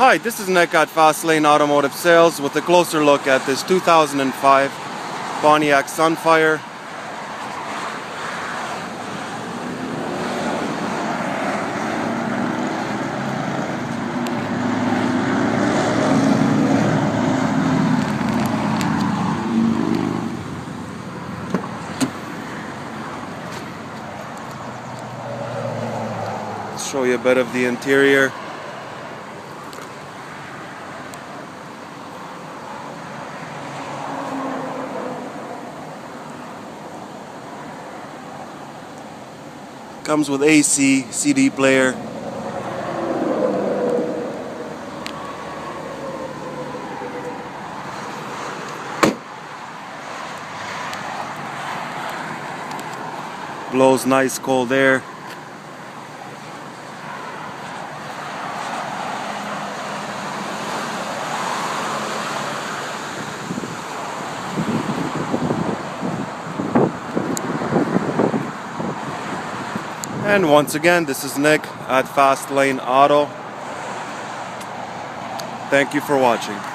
Hi, this is Nick at Fastlane Automotive Sales with a closer look at this 2005 Pontiac Sunfire. Let's show you a bit of the interior. Comes with AC, CD player. Blows nice cold air. And once again, this is Nick at Fastlane Auto. Thank you for watching.